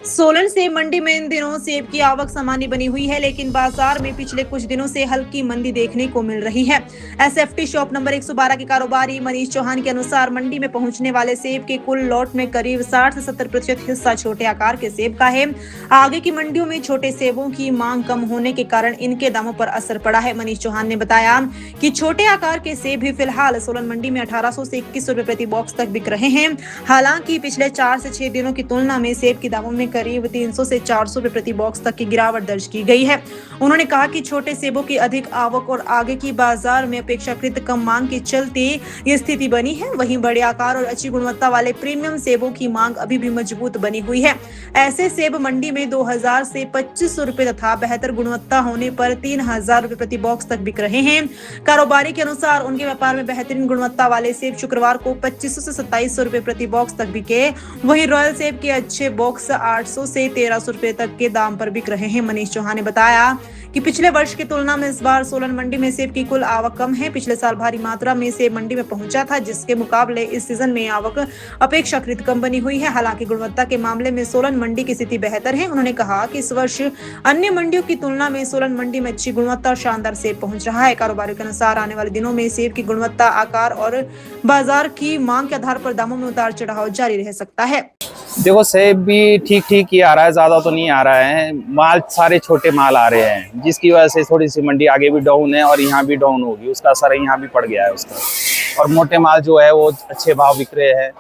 सोलन सेब मंडी में इन दिनों सेब की आवक सामान्य बनी हुई है, लेकिन बाजार में पिछले कुछ दिनों से हल्की मंदी देखने को मिल रही है। एसएफटी शॉप नंबर 112 के कारोबारी मनीष चौहान के अनुसार मंडी में पहुंचने वाले सेब के कुल लॉट में करीब 60 से 70% हिस्सा छोटे आकार के सेब का है। आगे की मंडियों में छोटे सेबों की मांग कम होने के कारण इनके दामों पर असर पड़ा है। मनीष चौहान ने बताया कि छोटे आकार के सेब भी फिलहाल सोलन मंडी में 1800 से 2100 रुपए प्रति बॉक्स तक बिक रहे हैं। हालांकि पिछले 4 से 6 दिनों की तुलना में सेब के दामों में करीब 300 से 400 रुपए प्रति बॉक्स तक की गिरावट दर्ज की गई है। उन्होंने कहा कि छोटे सेबों की अधिक आवक और आगे की बाजार में अपेक्षाकृत कम मांग के चलते ये स्थिति बनी है। वहीं बड़े आकार और अच्छी गुणवत्ता वाले प्रीमियम सेबों की मांग अभी भी मजबूत बनी हुई है। ऐसे सेब मंडी में 2000 से 2500 रुपए तथा बेहतर गुणवत्ता होने पर 3000 रुपए प्रति बॉक्स तक बिक रहे हैं। कारोबारी के अनुसार उनके व्यापार में बेहतरीन गुणवत्ता वाले सेब शुक्रवार को 2500 से 2700 रुपए प्रति बॉक्स तक बिके। वहीं रॉयल सेब के अच्छे बॉक्स 800 से 1300 रुपए तक के दाम पर बिक रहे हैं। मनीष चौहान ने बताया कि पिछले वर्ष की तुलना में इस बार सोलन मंडी में सेब की कुल आवक कम है। पिछले साल भारी मात्रा में सेब मंडी में पहुंचा था, जिसके मुकाबले इस सीजन में आवक अपेक्षाकृत कम बनी हुई है। हालांकि गुणवत्ता के मामले में सोलन मंडी की स्थिति बेहतर है। उन्होंने कहा कि इस वर्ष अन्य मंडियों की तुलना में सोलन मंडी में अच्छी गुणवत्ता और शानदार सेब पहुंच रहा है। कारोबारियों के अनुसार आने वाले दिनों में सेब की गुणवत्ता, आकार और बाजार की मांग के आधार पर दामों में उतार चढ़ाव जारी रह सकता है। देखो, सेब भी ठीक ठीक ही आ रहा है, ज्यादा तो नहीं आ रहा है। माल सारे छोटे माल आ रहे हैं, जिसकी वजह से थोड़ी सी मंडी आगे भी डाउन है और यहाँ भी डाउन होगी। उसका असर यहाँ भी पड़ गया है उसका। और मोटे माल जो है वो अच्छे भाव बिक रहे हैं।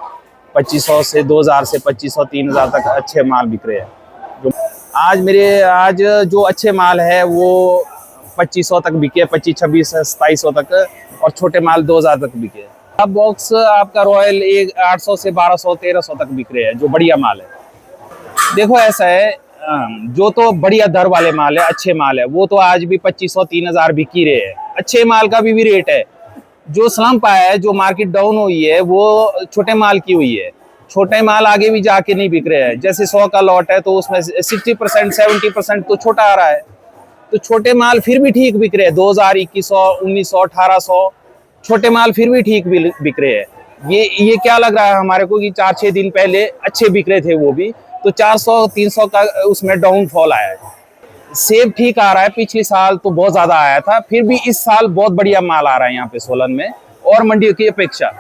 2500 से 2000 से 2500 3000 तक अच्छे माल बिक रहे हैं। आज जो अच्छे माल है वो 2500 तक बिके, 25, 26, 2700 तक, और छोटे माल 2000 तक बिके। अब बॉक्स आपका रॉयल 800 से 1200 1300 तक बिक रहे हैं, जो बढ़िया माल है। देखो, ऐसा है, जो तो बढ़िया दर वाले माल है, अच्छे माल है, वो तो आज भी 2500 3000 बिक ही रहे हैं। अच्छे माल का भी रेट है। जो स्लम्प आया है, जो मार्केट डाउन हुई है, वो छोटे माल की हुई है। छोटे माल आगे भी जाके नहीं बिक रहे हैं। जैसे 100 का लॉट है तो उसमें 60% 70% तो छोटा आ रहा है। तो छोटे माल फिर भी ठीक बिक रहे हैं। 2000, 2100, 1900, 1800 छोटे माल फिर भी ठीक बिक रहे हैं। ये क्या लग रहा है हमारे को कि 4-6 दिन पहले अच्छे बिक रहे थे, वो भी तो 400-300 का उसमें डाउनफॉल आया है। सेब ठीक आ रहा है। पिछले साल तो बहुत ज्यादा आया था, फिर भी इस साल बहुत बढ़िया माल आ रहा है यहाँ पे सोलन में और मंडियों की अपेक्षा।